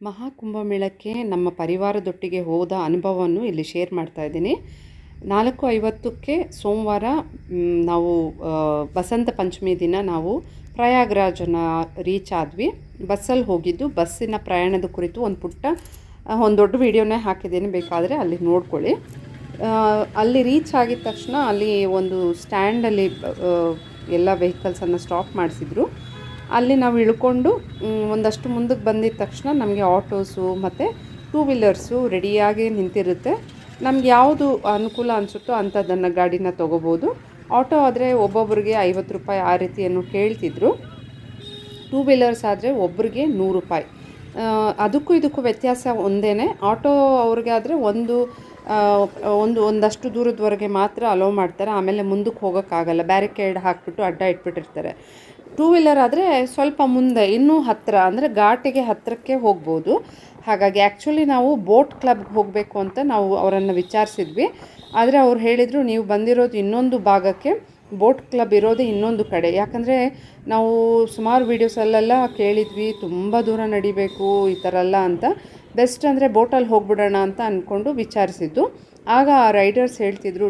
ಮಹಾಕುಂಭಮೇಳಕ್ಕೆ ನಮ್ಮ ಪರಿವಾರದೊಟ್ಟಿಗೆ ಹೋದ ಅನುಭವವನ್ನು ಇಲ್ಲಿ ಶೇರ್ ಮಾಡ್ತಾ ಇದ್ದೀನಿ. 4:50ಕ್ಕೆ ಸೋಮವಾರ ನಾವು ಬಸಂತ ಪಂಚಮಿ ದಿನ ನಾವು ಪ್ರಯಾಗ್ರಾಜನ ರೀಚ್ ಆದ್ವಿ. ಬಸ್ಸಲ್ಲಿ ಹೋಗಿದ್ದು. ಬಸ್ಸಿನ ಪ್ರಯಾಣದ ಕುರಿತು ಒಂದು ದೊಡ್ಡ ವಿಡಿಯೋನೇ ಹಾಕಿದ್ದೀನಿ, ಬೇಕಾದರೆ ಅಲ್ಲಿ ನೋಡ್ಕೊಳ್ಳಿ. ಅಲ್ಲಿ ರೀಚ್ ಆಗಿದ ತಕ್ಷಣ ಅಲ್ಲಿ ಒಂದು ಸ್ಟ್ಯಾಂಡಲ್ಲಿ ಎಲ್ಲ ವೆಹಿಕಲ್ಸನ್ನು ಸ್ಟಾಪ್ ಮಾಡಿಸಿದ್ರು. ಅಲ್ಲಿ ನಾವು ಇಳ್ಕೊಂಡು ಒಂದಷ್ಟು ಮುಂದಕ್ಕೆ ಬಂದಿದ್ದ ತಕ್ಷಣ ನಮಗೆ ಆಟೋಸು ಮತ್ತು ಟೂ ವೀಲರ್ಸು ರೆಡಿಯಾಗಿ ನಿಂತಿರುತ್ತೆ. ನಮ್ಗೆ ಯಾವುದು ಅನುಕೂಲ ಅನಿಸುತ್ತೋ ಅಂಥದ್ದನ್ನು ಗಾಡಿನ ತೊಗೋಬೋದು. ಆಟೋ ಆದರೆ ಒಬ್ಬೊಬ್ಬರಿಗೆ 50 ರೂಪಾಯಿ ಆ ರೀತಿಯನ್ನು ಕೇಳ್ತಿದ್ರು. ಟೂ ವೀಲರ್ಸ್ ಆದರೆ ಒಬ್ಬರಿಗೆ 100 ರೂಪಾಯಿ. ಅದಕ್ಕೂ ಇದಕ್ಕೂ ವ್ಯತ್ಯಾಸ ಒಂದೇ. ಆಟೋ ಅವ್ರಿಗೆ ಆದರೆ ಒಂದಷ್ಟು ದೂರದವರೆಗೆ ಮಾತ್ರ ಅಲೋ ಮಾಡ್ತಾರೆ, ಆಮೇಲೆ ಮುಂದಕ್ಕೆ ಹೋಗೋಕ್ಕಾಗಲ್ಲ, ಬ್ಯಾರಿಕೇಡ್ ಹಾಕಿಬಿಟ್ಟು ಅಡ್ಡ ಇಟ್ಬಿಟ್ಟಿರ್ತಾರೆ. ಟೂ ವೀಲರ್ ಆದರೆ ಸ್ವಲ್ಪ ಮುಂದೆ ಇನ್ನೂ ಹತ್ತಿರ, ಅಂದರೆ ಘಾಟಿಗೆ ಹತ್ತಿರಕ್ಕೆ ಹೋಗ್ಬೋದು. ಹಾಗಾಗಿ ಆ್ಯಕ್ಚುಲಿ ನಾವು ಬೋಟ್ ಕ್ಲಬ್ಗೆ ಹೋಗಬೇಕು ಅಂತ ನಾವು ಅವರನ್ನು ವಿಚಾರಿಸಿದ್ವಿ. ಆದರೆ ಅವ್ರು ಹೇಳಿದರು, ನೀವು ಬಂದಿರೋದು ಇನ್ನೊಂದು ಭಾಗಕ್ಕೆ, ಬೋಟ್ ಕ್ಲಬ್ ಇರೋದೇ ಇನ್ನೊಂದು ಕಡೆ. ಯಾಕಂದರೆ ನಾವು ಸುಮಾರು ವೀಡಿಯೋಸಲ್ಲೆಲ್ಲ ಕೇಳಿದ್ವಿ, ತುಂಬ ದೂರ ನಡಿಬೇಕು ಈ ಥರ ಎಲ್ಲ ಅಂತ. ಬೆಸ್ಟ್ ಅಂದರೆ ಬೋಟಲ್ಲಿ ಹೋಗ್ಬಿಡೋಣ ಅಂತ ಅಂದ್ಕೊಂಡು ವಿಚಾರಿಸಿದ್ದು. ಆಗ ಆ ರೈಡರ್ಸ್ ಹೇಳ್ತಿದ್ರು,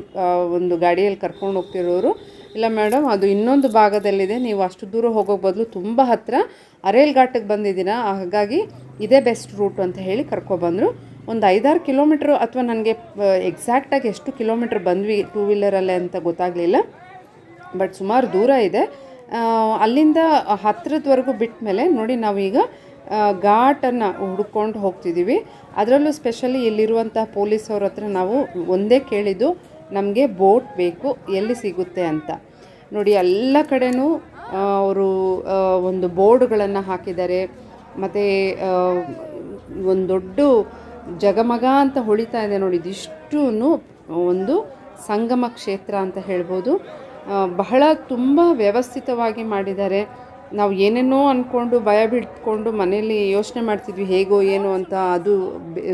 ಒಂದು ಗಾಡಿಯಲ್ಲಿ ಕರ್ಕೊಂಡು ಹೋಗ್ತಿರೋರು, ಇಲ್ಲ ಮೇಡಮ್ ಅದು ಇನ್ನೊಂದು ಭಾಗದಲ್ಲಿದೆ, ನೀವು ಅಷ್ಟು ದೂರ ಹೋಗೋಕ್ಕೆ ಬದಲು ತುಂಬ ಹತ್ತಿರ ಅರೇಲ್ ಘಾಟಿಗೆ ಬಂದಿದ್ದೀರಾ, ಹಾಗಾಗಿ ಇದೇ ಬೆಸ್ಟ್ ರೂಟ್ ಅಂತ ಹೇಳಿ ಕರ್ಕೊಬಂದರು. ಒಂದು 5-6 ಕಿಲೋಮೀಟ್ರು, ಅಥವಾ ನನಗೆ ಎಕ್ಸಾಕ್ಟಾಗಿ ಎಷ್ಟು ಕಿಲೋಮೀಟ್ರ್ ಬಂದ್ವಿ ಟೂ ವೀಲರಲ್ಲೇ ಅಂತ ಗೊತ್ತಾಗಲಿಲ್ಲ, ಬಟ್ ಸುಮಾರು ದೂರ ಇದೆ. ಅಲ್ಲಿಂದ ಹತ್ತಿರದವರೆಗೂ ಬಿಟ್ಟ ಮೇಲೆ ನೋಡಿ ನಾವೀಗ ಘಾಟನ್ನು ಹುಡ್ಕೊಂಡು ಹೋಗ್ತಿದ್ದೀವಿ. ಅದರಲ್ಲೂ ಸ್ಪೆಷಲಿ ಇಲ್ಲಿರುವಂಥ ಪೊಲೀಸವ್ರ ಹತ್ರ ನಾವು ಒಂದೇ ಕೇಳಿದ್ದು, ನಮಗೆ ಬೋಟ್ ಬೇಕು, ಎಲ್ಲಿ ಸಿಗುತ್ತೆ ಅಂತ. ನೋಡಿ ಎಲ್ಲ ಕಡೆನೂ ಅವರು ಒಂದು ಬೋರ್ಡ್ಗಳನ್ನು ಹಾಕಿದ್ದಾರೆ. ಮತ್ತು ಒಂದು ದೊಡ್ಡ ಜಗಮಗ ಅಂತ ಹೊಳಿತಾ ಇದೆ ನೋಡಿ. ಇದಿಷ್ಟೂ ಒಂದು ಸಂಗಮ ಕ್ಷೇತ್ರ ಅಂತ ಹೇಳ್ಬೋದು. ಬಹಳ ತುಂಬ ವ್ಯವಸ್ಥಿತವಾಗಿ ಮಾಡಿದ್ದಾರೆ. ನಾವು ಏನೇನೋ ಅಂದ್ಕೊಂಡು ಭಯ ಬಿಟ್ಕೊಂಡು ಮನೇಲಿ ಯೋಚನೆ ಮಾಡ್ತಿದ್ವಿ ಹೇಗೋ ಏನೋ ಅಂತ, ಅದು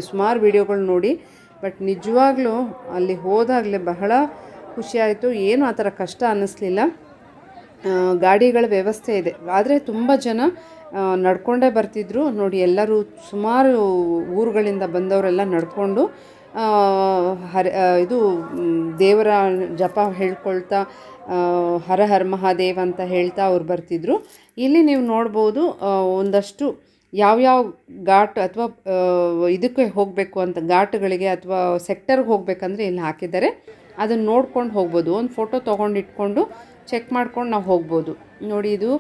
ಸುಮಾರು ವಿಡಿಯೋಗಳು ನೋಡಿ. ಬಟ್ ನಿಜವಾಗ್ಲೂ ಅಲ್ಲಿ ಹೋದಾಗಲೇ ಬಹಳ ಖುಷಿಯಾಯಿತು. ಏನು ಆ ಥರ ಕಷ್ಟ ಅನ್ನಿಸ್ಲಿಲ್ಲ. ಗಾಡಿಗಳ ವ್ಯವಸ್ಥೆ ಇದೆ, ಆದರೆ ತುಂಬ ಜನ ನಡ್ಕೊಂಡೇ ಬರ್ತಿದ್ರು ನೋಡಿ. ಎಲ್ಲರೂ ಸುಮಾರು ಊರುಗಳಿಂದ ಬಂದವರೆಲ್ಲ ನಡ್ಕೊಂಡು ಇದು ದೇವರ ಜಪ ಹೇಳ್ಕೊಳ್ತಾ ಹರ ಹರ ಮಹಾದೇವ್ ಅಂತ ಹೇಳ್ತಾ ಅವ್ರು ಬರ್ತಿದ್ರು. ಇಲ್ಲಿ ನೀವು ನೋಡ್ಬೋದು ಒಂದಷ್ಟು ಯಾವ್ಯಾವ ಘಾಟ್ ಅಥವಾ ಇದಕ್ಕೆ ಹೋಗಬೇಕು ಅಂತ, ಘಾಟ್ಗಳಿಗೆ ಅಥವಾ ಸೆಕ್ಟರ್ಗೆ ಹೋಗಬೇಕಂದ್ರೆ ಇಲ್ಲಿ ಹಾಕಿದ್ದಾರೆ. ಅದನ್ನು ನೋಡ್ಕೊಂಡು ಹೋಗ್ಬೋದು. ಒಂದು ಫೋಟೋ ತೊಗೊಂಡು ಇಟ್ಕೊಂಡು ಚೆಕ್ ಮಾಡ್ಕೊಂಡು ನಾವು ಹೋಗ್ಬೋದು. ನೋಡಿ, ಇದು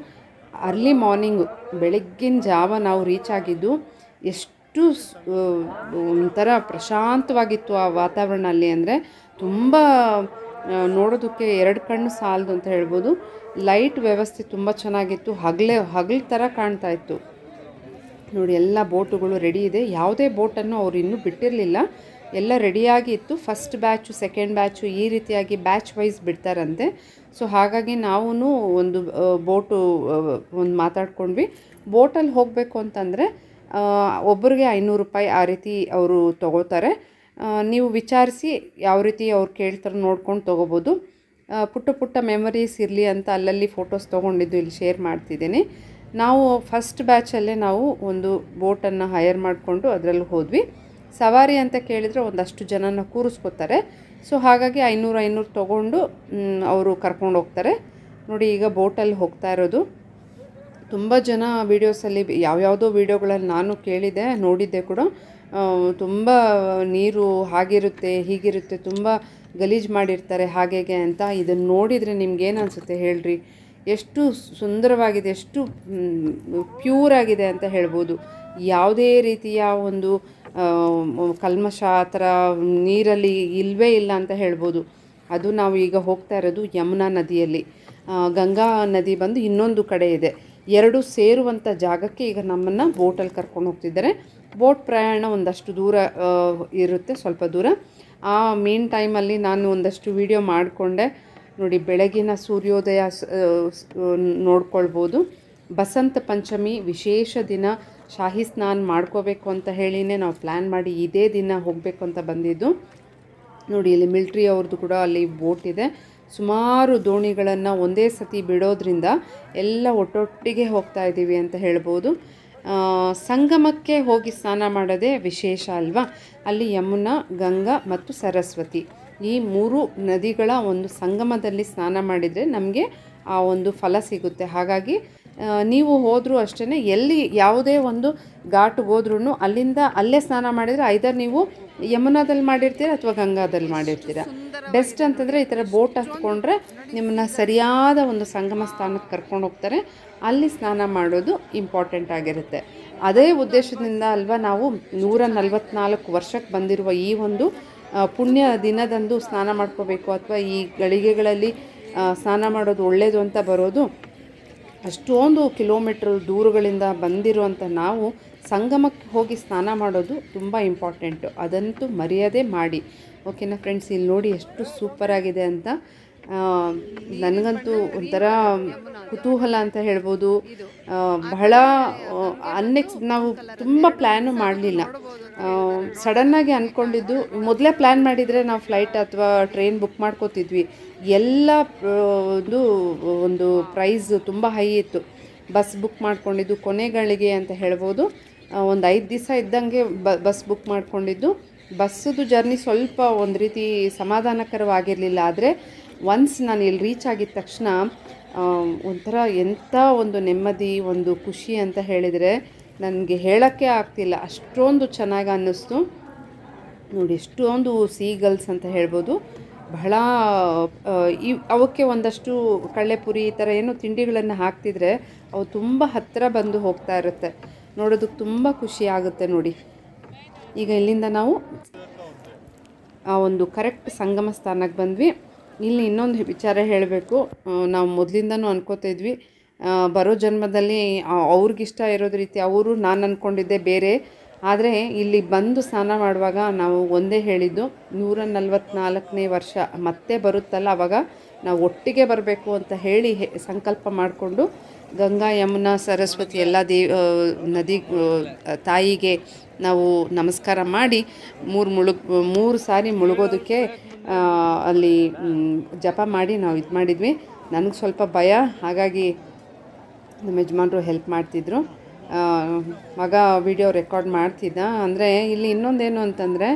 ಅರ್ಲಿ ಮಾರ್ನಿಂಗು, ಬೆಳಗ್ಗಿನ ಜಾವ ನಾವು ರೀಚ್ ಆಗಿದ್ದು. ಎಷ್ಟು ಒಂಥರ ಪ್ರಶಾಂತವಾಗಿತ್ತು ಆ ವಾತಾವರಣ ಅಲ್ಲಿ, ಅಂದರೆ ತುಂಬ ನೋಡೋದಕ್ಕೆ 2 ಕಣ್ಣು ಸಾಲದು ಅಂತ ಹೇಳ್ಬೋದು. ಲೈಟ್ ವ್ಯವಸ್ಥೆ ತುಂಬ ಚೆನ್ನಾಗಿತ್ತು, ಹಗಲು ಥರ ಕಾಣ್ತಾ ಇತ್ತು ನೋಡಿ. ಎಲ್ಲ ಬೋಟುಗಳು ರೆಡಿ ಇದೆ. ಯಾವುದೇ ಬೋಟನ್ನು ಅವರು ಇನ್ನೂ ಬಿಟ್ಟಿರಲಿಲ್ಲ, ಎಲ್ಲ ರೆಡಿಯಾಗಿ ಇತ್ತು. ಫಸ್ಟ್ ಬ್ಯಾಚು, ಸೆಕೆಂಡ್ ಬ್ಯಾಚು, ಈ ರೀತಿಯಾಗಿ ಬ್ಯಾಚ್ ವೈಸ್ ಬಿಡ್ತಾರಂತೆ. ಸೊ ಹಾಗಾಗಿ ನಾವು ಒಂದು ಬೋಟು ಮಾತಾಡ್ಕೊಂಡ್ವಿ. ಬೋಟಲ್ಲಿ ಹೋಗಬೇಕು ಅಂತಂದರೆ ಒಬ್ಬರಿಗೆ 500 ರೂಪಾಯಿ ಆ ರೀತಿ ಅವರು ತೊಗೋತಾರೆ. ನೀವು ವಿಚಾರಿಸಿ ಯಾವ ರೀತಿ ಅವ್ರು ಕೇಳ್ತಾರೆ ನೋಡ್ಕೊಂಡು ತೊಗೋಬೋದು. ಪುಟ್ಟ ಮೆಮರೀಸ್ ಇರಲಿ ಅಂತ ಅಲ್ಲಲ್ಲಿ ಫೋಟೋಸ್ ತೊಗೊಂಡಿದ್ದು ಇಲ್ಲಿ ಶೇರ್ ಮಾಡ್ತಿದ್ದೀನಿ. ನಾವು ಫಸ್ಟ್ ಬ್ಯಾಚಲ್ಲೇ ನಾವು ಒಂದು ಬೋಟನ್ನು ಹೈರ್ ಮಾಡಿಕೊಂಡು ಅದರಲ್ಲಿ ಹೋದ್ವಿ. ಸವಾರಿ ಅಂತ ಕೇಳಿದರೆ ಒಂದಷ್ಟು ಜನನ ಕೂರಿಸ್ಕೊತಾರೆ. ಸೊ ಹಾಗಾಗಿ 500 ತೊಗೊಂಡು ಅವರು ಕರ್ಕೊಂಡು ಹೋಗ್ತಾರೆ ನೋಡಿ. ಈಗ ಬೋಟಲ್ಲಿ ಹೋಗ್ತಾ ಇರೋದು. ತುಂಬ ಜನ ವೀಡಿಯೋಸಲ್ಲಿ ಯಾವ್ಯಾವುದೋ ವೀಡಿಯೋಗಳಲ್ಲಿ ನಾನು ಕೇಳಿದೆ, ನೋಡಿದ್ದೆ ಕೂಡ. ತುಂಬ ನೀರು ಹಾಗಿರುತ್ತೆ ಹೀಗಿರುತ್ತೆ, ತುಂಬ ಗಲೀಜು ಮಾಡಿರ್ತಾರೆ ಹಾಗೆ ಅಂತ. ಇದನ್ನು ನೋಡಿದರೆ ನಿಮ್ಗೇನು ಅನಿಸುತ್ತೆ ಹೇಳ್ರಿ? ಎಷ್ಟು ಸುಂದರವಾಗಿದೆ, ಎಷ್ಟು ಪ್ಯೂರಾಗಿದೆ ಅಂತ ಹೇಳ್ಬೋದು. ಯಾವುದೇ ರೀತಿಯ ಒಂದು ಕಲ್ಮಶ ಆ ಥರ ನೀರಲ್ಲಿ ಇಲ್ಲವೇ ಇಲ್ಲ ಅಂತ ಹೇಳ್ಬೋದು. ಅದು ನಾವು ಈಗ ಹೋಗ್ತಾ ಇರೋದು ಯಮುನಾ ನದಿಯಲ್ಲಿ. ಗಂಗಾ ನದಿ ಬಂದು ಇನ್ನೊಂದು ಕಡೆ ಇದೆ. 2 ಸೇರುವಂಥ ಜಾಗಕ್ಕೆ ಈಗ ನಮ್ಮನ್ನು ಬೋಟಲ್ಲಿ ಕರ್ಕೊಂಡು ಹೋಗ್ತಿದ್ದಾರೆ. ಬೋಟ್ ಪ್ರಯಾಣ ಒಂದಷ್ಟು ದೂರ ಇರುತ್ತೆ, ಸ್ವಲ್ಪ ದೂರ. ಆ ಮೀನ್ ಟೈಮಲ್ಲಿ ನಾನು ಒಂದಷ್ಟು ವಿಡಿಯೋ ಮಾಡಿಕೊಂಡೆ ನೋಡಿ. ಬೆಳಗಿನ ಸೂರ್ಯೋದಯ ನೋಡ್ಕೊಳ್ಬೋದು. ಬಸಂತ ಪಂಚಮಿ ವಿಶೇಷ ದಿನ, ಶಾಹಿ ಸ್ನಾನ ಮಾಡ್ಕೋಬೇಕು ಅಂತ ಹೇಳಿನೇ ನಾವು ಪ್ಲ್ಯಾನ್ ಮಾಡಿ ಇದೇ ದಿನ ಹೋಗಬೇಕು ಅಂತ ಬಂದಿದ್ದು ನೋಡಿ. ಇಲ್ಲಿ ಮಿಲ್ಟ್ರಿ ಅವ್ರದ್ದು ಕೂಡ ಅಲ್ಲಿ ಬೋಟ್ ಇದೆ. ಸುಮಾರು ದೋಣಿಗಳನ್ನು ಒಂದೇ ಸತಿ ಬಿಡೋದ್ರಿಂದ ಎಲ್ಲ ಒಟ್ಟೊಟ್ಟಿಗೆ ಹೋಗ್ತಾ ಇದ್ದೀವಿ ಅಂತ ಹೇಳ್ಬೋದು. ಸಂಗಮಕ್ಕೆ ಹೋಗಿ ಸ್ನಾನ ಮಾಡೋದೇ ವಿಶೇಷ ಅಲ್ವಾ. ಅಲ್ಲಿ ಯಮುನಾ, ಗಂಗಾ ಮತ್ತು ಸರಸ್ವತಿ ಈ 3 ನದಿಗಳ ಒಂದು ಸಂಗಮದಲ್ಲಿ ಸ್ನಾನ ಮಾಡಿದರೆ ನಮಗೆ ಆ ಒಂದು ಫಲ ಸಿಗುತ್ತೆ. ಹಾಗಾಗಿ ನೀವು ಹೋದರೂ ಅಷ್ಟೇ, ಎಲ್ಲಿ ಯಾವುದೇ ಒಂದು ಘಾಟ್ಗೆ ಹೋದ್ರೂ ಅಲ್ಲಿಂದ ಅಲ್ಲೇ ಸ್ನಾನ ಮಾಡಿದರೆ ಐದರ್ ನೀವು ಯಮುನಾದಲ್ಲಿ ಮಾಡಿರ್ತೀರ ಅಥವಾ ಗಂಗಾದಲ್ಲಿ ಮಾಡಿರ್ತೀರ. ಬೆಸ್ಟ್ ಅಂತಂದರೆ ಈ ಥರ ಬೋಟ್ ಹತ್ಕೊಂಡ್ರೆ ನಿಮ್ಮನ್ನ ಸರಿಯಾದ ಒಂದು ಸಂಗಮ ಸ್ಥಾನಕ್ಕೆ ಕರ್ಕೊಂಡು ಹೋಗ್ತಾರೆ. ಅಲ್ಲಿ ಸ್ನಾನ ಮಾಡೋದು ಇಂಪಾರ್ಟೆಂಟ್ ಆಗಿರುತ್ತೆ. ಅದೇ ಉದ್ದೇಶದಿಂದ ಅಲ್ವಾ ನಾವು 144 ವರ್ಷಕ್ಕೆ ಬಂದಿರುವ ಈ ಒಂದು ಪುಣ್ಯ ದಿನದಂದು ಸ್ನಾನ ಮಾಡ್ಕೋಬೇಕು ಅಥವಾ ಈ ಗಳಿಗೆಗಳಲ್ಲಿ ಸ್ನಾನ ಮಾಡೋದು ಒಳ್ಳೆಯದು ಅಂತ ಬರೋದು. ಅಷ್ಟೊಂದು ಕಿಲೋಮೀಟ್ರ್ ದೂರಗಳಿಂದ ಬಂದಿರುವಂಥ ನಾವು ಸಂಗಮಕ್ಕೆ ಹೋಗಿ ಸ್ನಾನ ಮಾಡೋದು ತುಂಬ ಇಂಪಾರ್ಟೆಂಟು. ಅದಂತೂ ಮರೆಯದೇ ಮಾಡಿ. ಓಕೆನಾ ಫ್ರೆಂಡ್ಸ್, ಇಲ್ಲಿ ನೋಡಿ ಎಷ್ಟು ಸೂಪರಾಗಿದೆ ಅಂತ. ನನಗಂತೂ ಒಂಥರ ಕುತೂಹಲ ಅಂತ ಹೇಳ್ಬೋದು. ಬಹಳ ನಾವು ತುಂಬ ಪ್ಲ್ಯಾನು ಮಾಡಲಿಲ್ಲ, ಸಡನ್ನಾಗಿ ಅಂದ್ಕೊಂಡಿದ್ದು. ಮೊದಲೇ ಪ್ಲ್ಯಾನ್ ಮಾಡಿದರೆ ನಾವು ಫ್ಲೈಟ್ ಅಥವಾ ಟ್ರೈನ್ ಬುಕ್ ಮಾಡ್ಕೋತಿದ್ವಿ. ಎಲ್ಲ ಒಂದು ಪ್ರೈಸ್ ತುಂಬ ಹೈ ಇತ್ತು. ಬಸ್ ಬುಕ್ ಮಾಡ್ಕೊಂಡಿದ್ದು ಕೊನೆಗಳಿಗೆ ಅಂತ ಹೇಳ್ಬೋದು. ಒಂದು 5 ದಿವಸ ಇದ್ದಂಗೆ ಬಸ್ ಬುಕ್ ಮಾಡ್ಕೊಂಡಿದ್ದು. ಬಸ್ಸದು ಜರ್ನಿ ಸ್ವಲ್ಪ ಒಂದು ರೀತಿ ಸಮಾಧಾನಕರವಾಗಿರಲಿಲ್ಲ. ಆದರೆ ಒನ್ಸ್ ನಾನು ಇಲ್ಲಿ ರೀಚ್ ಆಗಿದ ತಕ್ಷಣ ಒಂಥರ ಎಂಥ ಒಂದು ನೆಮ್ಮದಿ, ಒಂದು ಖುಷಿ ಅಂತ ಹೇಳಿದರೆ ನನಗೆ ಹೇಳೋಕ್ಕೆ ಆಗ್ತಿಲ್ಲ. ಅಷ್ಟೊಂದು ಚೆನ್ನಾಗಿ ಅನ್ನಿಸ್ತು ನೋಡಿ. ಎಷ್ಟೊಂದು ಸೀಗಲ್ಸ್ ಅಂತ ಹೇಳ್ಬೋದು. ಬಹಳ ಅವಕ್ಕೆ ಒಂದಷ್ಟು ಕಳ್ಳೆಪುರಿ ಈ ಥರ ಏನೋ ತಿಂಡಿಗಳನ್ನು ಹಾಕ್ತಿದ್ರೆ ಅವು ತುಂಬ ಹತ್ತಿರ ಬಂದು ಹೋಗ್ತಾ ಇರುತ್ತೆ. ನೋಡೋದಕ್ಕೆ ತುಂಬ ಖುಷಿ ಆಗುತ್ತೆ ನೋಡಿ. ಈಗ ಇಲ್ಲಿಂದ ನಾವು ಆ ಒಂದು ಕರೆಕ್ಟ್ ಸಂಗಮ ಸ್ಥಾನಕ್ಕೆ ಬಂದ್ವಿ. ಇಲ್ಲಿ ಇನ್ನೊಂದು ವಿಚಾರ ಹೇಳಬೇಕು. ನಾವು ಮೊದಲಿಂದನೂ ಅನ್ಕೋತಿದ್ವಿ ಬರೋ ಜನ್ಮದಲ್ಲಿ ಅವ್ರಿಗಿಷ್ಟ ಇರೋದು ರೀತಿ ಅವರು, ನಾನು ಅಂದ್ಕೊಂಡಿದ್ದೆ ಬೇರೆ. ಆದರೆ ಇಲ್ಲಿ ಬಂದು ಸ್ನಾನ ಮಾಡುವಾಗ ನಾವು ಒಂದೇ ಹೇಳಿದ್ದು, 144ನೇ ವರ್ಷ ಮತ್ತೆ ಬರುತ್ತಲ್ಲ ಆವಾಗ ನಾವು ಒಟ್ಟಿಗೆ ಬರಬೇಕು ಅಂತ ಹೇಳಿ ಸಂಕಲ್ಪ ಮಾಡಿಕೊಂಡು ಗಂಗಾ, ಯಮುನಾ, ಸರಸ್ವತಿ ಎಲ್ಲ ನದಿ ತಾಯಿಗೆ ನಾವು ನಮಸ್ಕಾರ ಮಾಡಿ 3 ಸಾರಿ ಮುಳುಗೋದಕ್ಕೆ ಅಲ್ಲಿ ಜಪ ಮಾಡಿ ನಾವು ಇದು ಮಾಡಿದ್ವಿ. ನನಗೆ ಸ್ವಲ್ಪ ಭಯ, ಹಾಗಾಗಿ ನಮ್ಮ ಯಜಮಾನರು ಹೆಲ್ಪ್ ಮಾಡ್ತಿದ್ರು. ಮಗ ವಿಡಿಯೋ ರೆಕಾರ್ಡ್ ಮಾಡ್ತಿದ್ದ. ಅಂದರೆ ಇಲ್ಲಿ ಇನ್ನೊಂದೇನು ಅಂತಂದರೆ,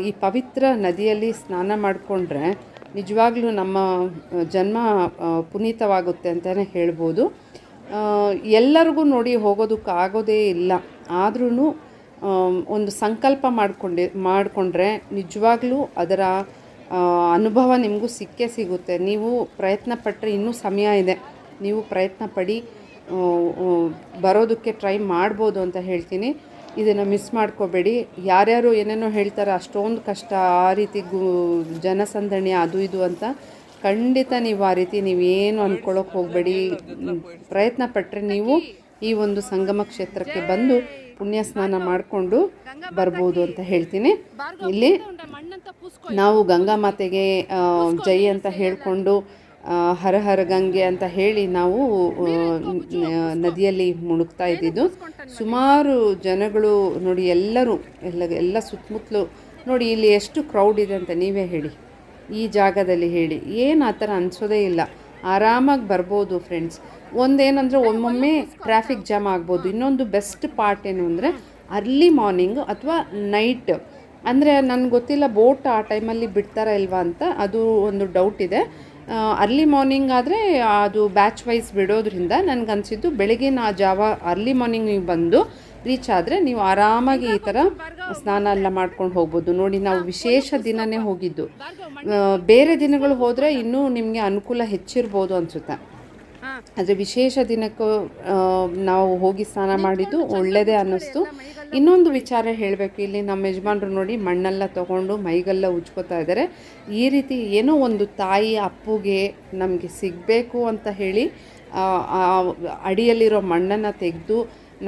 ಈ ಪವಿತ್ರ ನದಿಯಲ್ಲಿ ಸ್ನಾನ ಮಾಡಿಕೊಂಡ್ರೆ ನಿಜವಾಗ್ಲೂ ನಮ್ಮ ಜನ್ಮ ಪುನೀತವಾಗುತ್ತೆ ಅಂತಲೇ ಹೇಳ್ಬೋದು. ಎಲ್ಲರಿಗೂ ನೋಡಿ ಹೋಗೋದಕ್ಕಾಗೋದೇ ಇಲ್ಲ. ಆದ್ರೂ ಒಂದು ಸಂಕಲ್ಪ ಮಾಡಿಕೊಂಡ್ರೆ ನಿಜವಾಗ್ಲೂ ಅದರ ಅನುಭವ ನಿಮಗೂ ಸಿಕ್ಕೇ ಸಿಗುತ್ತೆ. ನೀವು ಪ್ರಯತ್ನ ಪಟ್ಟರೆ ಇನ್ನೂ ಸಮಯ ಇದೆ. ನೀವು ಪ್ರಯತ್ನ ಪಡಿ, ಬರೋದಕ್ಕೆ ಟ್ರೈ ಮಾಡ್ಬೋದು ಅಂತ ಹೇಳ್ತೀನಿ. ಇದನ್ನು ಮಿಸ್ ಮಾಡ್ಕೋಬೇಡಿ. ಯಾರ್ಯಾರು ಏನೇನೋ ಹೇಳ್ತಾರೆ ಅಷ್ಟೊಂದು ಕಷ್ಟ, ಆ ರೀತಿ ಜನಸಂದಣಿ ಅದು ಇದು ಅಂತ. ಖಂಡಿತ ನೀವು ಆ ರೀತಿ ನೀವೇನು ಅಂದ್ಕೊಳ್ಳೋಕೆ ಹೋಗಬೇಡಿ. ಪ್ರಯತ್ನ ಪಟ್ಟರೆ ನೀವು ಈ ಒಂದು ಸಂಗಮ ಕ್ಷೇತ್ರಕ್ಕೆ ಬಂದು ಪುಣ್ಯ ಸ್ನಾನ ಮಾಡಿಕೊಂಡು ಬರ್ಬೋದು ಅಂತ ಹೇಳ್ತೀನಿ. ಇಲ್ಲಿ ನಾವು ಗಂಗಾ ಮಾತೆಗೆ ಜೈ ಅಂತ ಹೇಳಿಕೊಂಡು ಹರ ಹರ ಗಂಗೆ ಅಂತ ಹೇಳಿ ನಾವು ನದಿಯಲ್ಲಿ ಮುಳುಗ್ತಾ ಇದ್ದಿದ್ದು. ಸುಮಾರು ಜನಗಳು ನೋಡಿ, ಎಲ್ಲ ಸುತ್ತಮುತ್ತಲು ನೋಡಿ. ಇಲ್ಲಿ ಎಷ್ಟು ಕ್ರೌಡ್ ಇದೆ ಅಂತ ನೀವೇ ಹೇಳಿ, ಈ ಜಾಗದಲ್ಲಿ ಹೇಳಿ. ಏನು ಆ ಥರ ಅನಿಸೋದೇ ಇಲ್ಲ. ಆರಾಮಾಗಿ ಬರ್ಬೋದು ಫ್ರೆಂಡ್ಸ್. ಒಂದೇನಂದರೆ ಒಮ್ಮೊಮ್ಮೆ ಟ್ರಾಫಿಕ್ ಜಾಮ್ ಆಗ್ಬೋದು. ಇನ್ನೊಂದು ಬೆಸ್ಟ್ ಪಾರ್ಟ್ ಏನು ಅಂದರೆ ಅರ್ಲಿ ಮಾರ್ನಿಂಗು ಅಥವಾ ನೈಟ್. ಅಂದರೆ ನನಗೆ ಗೊತ್ತಿಲ್ಲ ಬೋಟ್ ಆ ಟೈಮಲ್ಲಿ ಬಿಡ್ತಾರಾ ಇಲ್ವಾ ಅಂತ, ಅದು ಒಂದು ಡೌಟ್ ಇದೆ. ಅರ್ಲಿ ಮಾರ್ನಿಂಗ್ ಆದರೆ ಅದು ಬ್ಯಾಚ್ ವೈಸ್ ಬಿಡೋದ್ರಿಂದ ನನಗನ್ಸಿದ್ದು ಬೆಳಗಿನ ಜಾವ ಅರ್ಲಿ ಮಾರ್ನಿಂಗ್ ನೀವು ಬಂದು ರೀಚ್ ಆದರೆ ನೀವು ಆರಾಮಾಗಿ ಈ ಥರ ಸ್ನಾನ ಎಲ್ಲ ಮಾಡ್ಕೊಂಡು ಹೋಗ್ಬೋದು. ನೋಡಿ, ನಾವು ವಿಶೇಷ ದಿನವೇ ಹೋಗಿದ್ದು. ಬೇರೆ ದಿನಗಳು ಹೋದರೆ ಇನ್ನೂ ನಿಮಗೆ ಅನುಕೂಲ ಹೆಚ್ಚಿರ್ಬೋದು ಅನಿಸುತ್ತೆ. ಆದರೆ ವಿಶೇಷ ದಿನಕ್ಕೂ ನಾವು ಹೋಗಿ ಸ್ನಾನ ಮಾಡಿದ್ದು ಒಳ್ಳೆಯದೇ ಅನ್ನಿಸ್ತು. ಇನ್ನೊಂದು ವಿಚಾರ ಹೇಳಬೇಕು. ಇಲ್ಲಿ ನಮ್ಮ ಯಜಮಾನರು ನೋಡಿ ಮಣ್ಣೆಲ್ಲ ತೊಗೊಂಡು ಮೈಗೆಲ್ಲ ಉಜ್ಕೋತಾ ಇದ್ದಾರೆ. ಈ ರೀತಿ ಏನೋ ಒಂದು ತಾಯಿ ಅಪ್ಪುಗೆ ನಮಗೆ ಸಿಗಬೇಕು ಅಂತ ಹೇಳಿ ಅಡಿಯಲ್ಲಿರೋ ಮಣ್ಣನ್ನು ತೆಗೆದು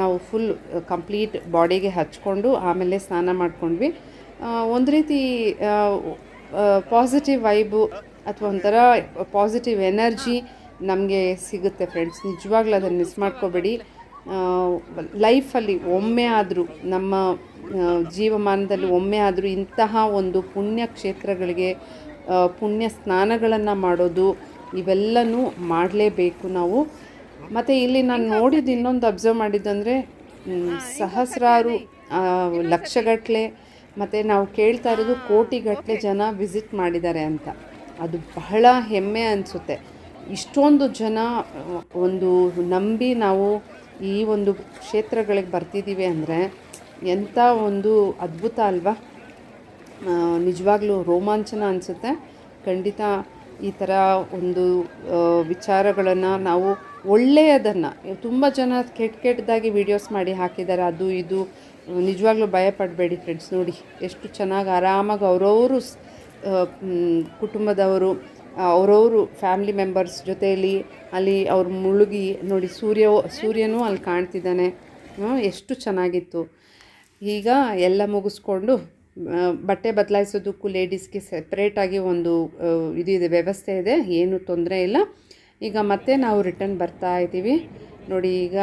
ನಾವು ಫುಲ್ ಕಂಪ್ಲೀಟ್ ಬಾಡಿಗೆ ಹಚ್ಕೊಂಡು ಆಮೇಲೆ ಸ್ನಾನ ಮಾಡ್ಕೊಂಡ್ವಿ. ಒಂದು ರೀತಿ ಪಾಸಿಟಿವ್ ವೈಬು ಅಥವಾ ಒಂಥರ ಪಾಸಿಟಿವ್ ಎನರ್ಜಿ ನಮಗೆ ಸಿಗುತ್ತೆ ಫ್ರೆಂಡ್ಸ್. ನಿಜವಾಗ್ಲೂ ಅದನ್ನು ಮಿಸ್ ಮಾಡ್ಕೋಬೇಡಿ. ಲೈಫಲ್ಲಿ ಒಮ್ಮೆ ಆದರೂ, ನಮ್ಮ ಜೀವಮಾನದಲ್ಲಿ ಒಮ್ಮೆ ಆದರೂ ಇಂತಹ ಒಂದು ಪುಣ್ಯ ಕ್ಷೇತ್ರಗಳಿಗೆ ಪುಣ್ಯ ಸ್ನಾನಗಳನ್ನು ಮಾಡೋದು ಇವೆಲ್ಲನೂ ಮಾಡಲೇಬೇಕು ನಾವು. ಮತ್ತು ಇಲ್ಲಿ ನಾನು ನೋಡಿದ್ದು ಇನ್ನೊಂದು ಅಬ್ಸರ್ವ್ ಮಾಡಿದ್ದಂದರೆ ಸಹಸ್ರಾರು ಲಕ್ಷಗಟ್ಟಲೆ ಮತ್ತು ನಾವು ಕೇಳ್ತಾ ಇರೋದು ಕೋಟಿಗಟ್ಟಲೆ ಜನ ವಿಸಿಟ್ ಮಾಡಿದ್ದಾರೆ ಅಂತ. ಅದು ಬಹಳ ಹೆಮ್ಮೆ ಅನಿಸುತ್ತೆ. ಇಷ್ಟೊಂದು ಜನ ಒಂದು ನಂಬಿ ನಾವು ಈ ಒಂದು ಕ್ಷೇತ್ರಗಳಿಗೆ ಬರ್ತಿದ್ದೀವಿ ಅಂದರೆ ಎಂಥ ಒಂದು ಅದ್ಭುತ ಅಲ್ವಾ. ನಿಜವಾಗ್ಲೂ ರೋಮಾಂಚನ ಅನಿಸುತ್ತೆ. ಖಂಡಿತ ಈ ಥರ ಒಂದು ವಿಚಾರಗಳನ್ನು ನಾವು ಒಳ್ಳೆಯದನ್ನು, ತುಂಬ ಜನ ಕೆಟ್ಟದಾಗಿ ವೀಡಿಯೋಸ್ ಮಾಡಿ ಹಾಕಿದ್ದಾರೆ, ಅದು ಇದು. ನಿಜವಾಗ್ಲೂ ಭಯಪಡಬೇಡಿ ಫ್ರೆಂಡ್ಸ್. ನೋಡಿ ಎಷ್ಟು ಚೆನ್ನಾಗಿ ಆರಾಮಾಗಿ ಅವರವರು ಕುಟುಂಬದವರು ಅವರವರು ಫ್ಯಾಮಿಲಿ ಮೆಂಬರ್ಸ್ ಜೊತೆಯಲ್ಲಿ ಅಲ್ಲಿ ಅವ್ರು ಮುಳುಗಿ ನೋಡಿ, ಸೂರ್ಯನೂ ಅಲ್ಲಿ ಕಾಣ್ತಿದ್ದಾನೆ. ಎಷ್ಟು ಚೆನ್ನಾಗಿತ್ತು. ಈಗ ಎಲ್ಲ ಮುಗಿಸ್ಕೊಂಡು ಬಟ್ಟೆ ಬದಲಾಯಿಸೋದಕ್ಕೂ ಲೇಡೀಸ್ಗೆ ಸೆಪ್ರೇಟಾಗಿ ಒಂದು ಇದೆ, ವ್ಯವಸ್ಥೆ ಇದೆ, ಏನೂ ತೊಂದರೆ ಇಲ್ಲ. ಈಗ ಮತ್ತೆ ನಾವು ರಿಟರ್ನ್ ಬರ್ತಾ ಇದ್ದೀವಿ ನೋಡಿ. ಈಗ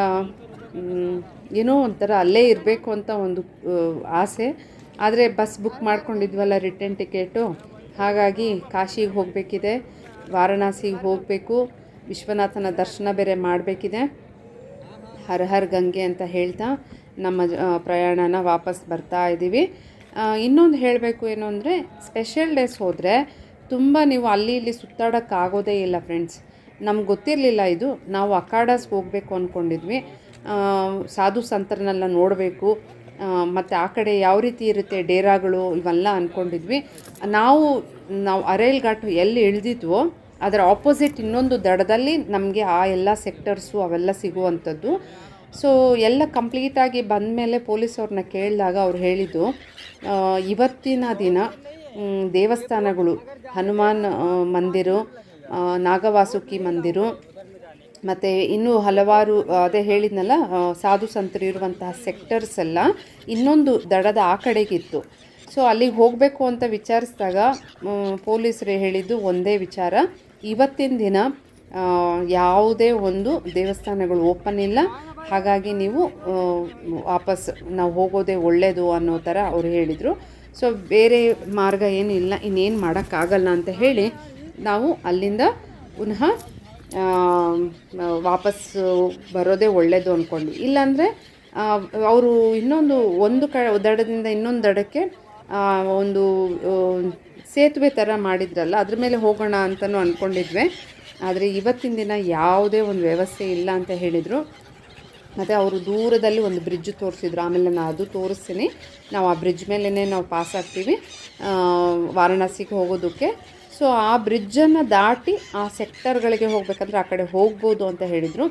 ಏನೋ ಒಂಥರ ಅಲ್ಲೇ ಇರಬೇಕು ಅಂತ ಒಂದು ಆಸೆ, ಆದರೆ ಬಸ್ ಬುಕ್ ಮಾಡ್ಕೊಂಡಿದ್ವಲ್ಲ ರಿಟರ್ನ್ ಟಿಕೆಟು, ಹಾಗಾಗಿ ಕಾಶಿಗೆ ಹೋಗಬೇಕಿದೆ, ವಾರಣಾಸಿಗೆ ಹೋಗಬೇಕು, ವಿಶ್ವನಾಥನ ದರ್ಶನ ಬೇರೆ ಮಾಡಬೇಕಿದೆ. ಹರ ಹರ್ ಗಂಗೆ ಅಂತ ಹೇಳ್ತಾ ನಮ್ಮ ಪ್ರಯಾಣನ ವಾಪಸ್ ಬರ್ತಾ ಇದ್ದೀವಿ. ಇನ್ನೊಂದು ಹೇಳಬೇಕು ಏನು ಅಂದರೆ, ಸ್ಪೆಷಲ್ ಡೇಸ್ ಹೋದರೆ ತುಂಬ ನೀವು ಅಲ್ಲಿ ಇಲ್ಲಿ ಸುತ್ತಾಡೋಕ್ಕಾಗೋದೇ ಇಲ್ಲ ಫ್ರೆಂಡ್ಸ್. ನಮ್ಗೆ ಗೊತ್ತಿರಲಿಲ್ಲ ಇದು. ನಾವು ಅಖಾಡಸ್ಗೆ ಹೋಗಬೇಕು ಅಂದ್ಕೊಂಡಿದ್ವಿ, ಸಾಧು ಸಂತರನ್ನೆಲ್ಲ ನೋಡಬೇಕು, ಮತ್ತು ಆ ಕಡೆ ಯಾವ ರೀತಿ ಇರುತ್ತೆ ಡೇರಾಗಳು ಇವೆಲ್ಲ ಅಂದ್ಕೊಂಡಿದ್ವಿ. ನಾವು ಅರೇಲ್ ಘಾಟ್ ಎಲ್ಲಿ ಇಳಿದಿದ್ವೋ ಅದರ ಆಪೋಸಿಟ್ ಇನ್ನೊಂದು ದಡದಲ್ಲಿ ನಮಗೆ ಆ ಎಲ್ಲ ಸೆಕ್ಟರ್ಸು ಅವೆಲ್ಲ ಸಿಗುವಂಥದ್ದು. ಸೊ ಎಲ್ಲ ಕಂಪ್ಲೀಟಾಗಿ ಬಂದಮೇಲೆ ಪೊಲೀಸವ್ರನ್ನ ಕೇಳಿದಾಗ ಅವ್ರು ಹೇಳಿದ್ದು, ಇವತ್ತಿನ ದಿನ ದೇವಸ್ಥಾನಗಳು, ಹನುಮಾನ್ ಮಂದಿರ, ನಾಗವಾಸುಕಿ ಮಂದಿರ, ಮತ್ತು ಇನ್ನೂ ಹಲವಾರು ಅದೇ ಹೇಳಿದ್ನಲ್ಲ ಸಾಧು ಸಂತರು ಇರುವಂತಹ ಸೆಕ್ಟರ್ಸ್ ಎಲ್ಲ ಇನ್ನೊಂದು ದಡದ ಆ ಕಡೆಗಿತ್ತು. ಸೊ ಅಲ್ಲಿಗೆ ಹೋಗಬೇಕು ಅಂತ ವಿಚಾರಿಸಿದಾಗ ಪೊಲೀಸರು ಹೇಳಿದ್ದು ಒಂದೇ ವಿಚಾರ, ಇವತ್ತಿನ ದಿನ ಯಾವುದೇ ಒಂದು ದೇವಸ್ಥಾನಗಳು ಓಪನ್ ಇಲ್ಲ, ಹಾಗಾಗಿ ನೀವು ವಾಪಸ್ ನಾವು ಹೋಗೋದೇ ಒಳ್ಳೆಯದು ಅನ್ನೋ ಥರ ಅವ್ರು ಹೇಳಿದರು. ಸೊ ಬೇರೆ ಮಾರ್ಗ ಏನೂ ಇಲ್ಲ, ಇನ್ನೇನು ಮಾಡೋಕ್ಕಾಗಲ್ಲ ಅಂತ ಹೇಳಿ ನಾವು ಅಲ್ಲಿಂದ ಪುನಃ ವಾಪಸ್ ಬರೋದೇ ಒಳ್ಳೆಯದು ಅಂದ್ಕೊಂಡ್ವಿ. ಇಲ್ಲಾಂದರೆ ಅವರು ಒಂದು ದಡದಿಂದ ಇನ್ನೊಂದು ದಡಕ್ಕೆ ಒಂದು ಸೇತುವೆ ಥರ ಮಾಡಿದ್ರಲ್ಲ, ಅದ್ರ ಮೇಲೆ ಹೋಗೋಣ ಅಂತಲೂ ಅಂದ್ಕೊಂಡಿದ್ವಿ. ಆದರೆ ಇವತ್ತಿನ ದಿನ ಯಾವುದೇ ಒಂದು ವ್ಯವಸ್ಥೆ ಇಲ್ಲ ಅಂತ ಹೇಳಿದರು. ಮತ್ತು ಅವರು ದೂರದಲ್ಲಿ ಒಂದು ಬ್ರಿಡ್ಜ್ ತೋರಿಸಿದ್ರು, ಆಮೇಲೆ ನಾನು ಅದು ತೋರಿಸ್ತೀನಿ. ನಾವು ಆ ಬ್ರಿಡ್ಜ್ ಮೇಲೇ ನಾವು ಪಾಸ್ ಆಗ್ತೀವಿ ವಾರಣಾಸಿಗೆ ಹೋಗೋದಕ್ಕೆ. ಸೊ ಆ ಬ್ರಿಡ್ಜನ್ನು ದಾಟಿ ಆ ಸೆಕ್ಟರ್ಗಳಿಗೆ ಹೋಗಬೇಕಂದ್ರೆ ಆ ಕಡೆ ಹೋಗ್ಬೋದು ಅಂತ ಹೇಳಿದರು.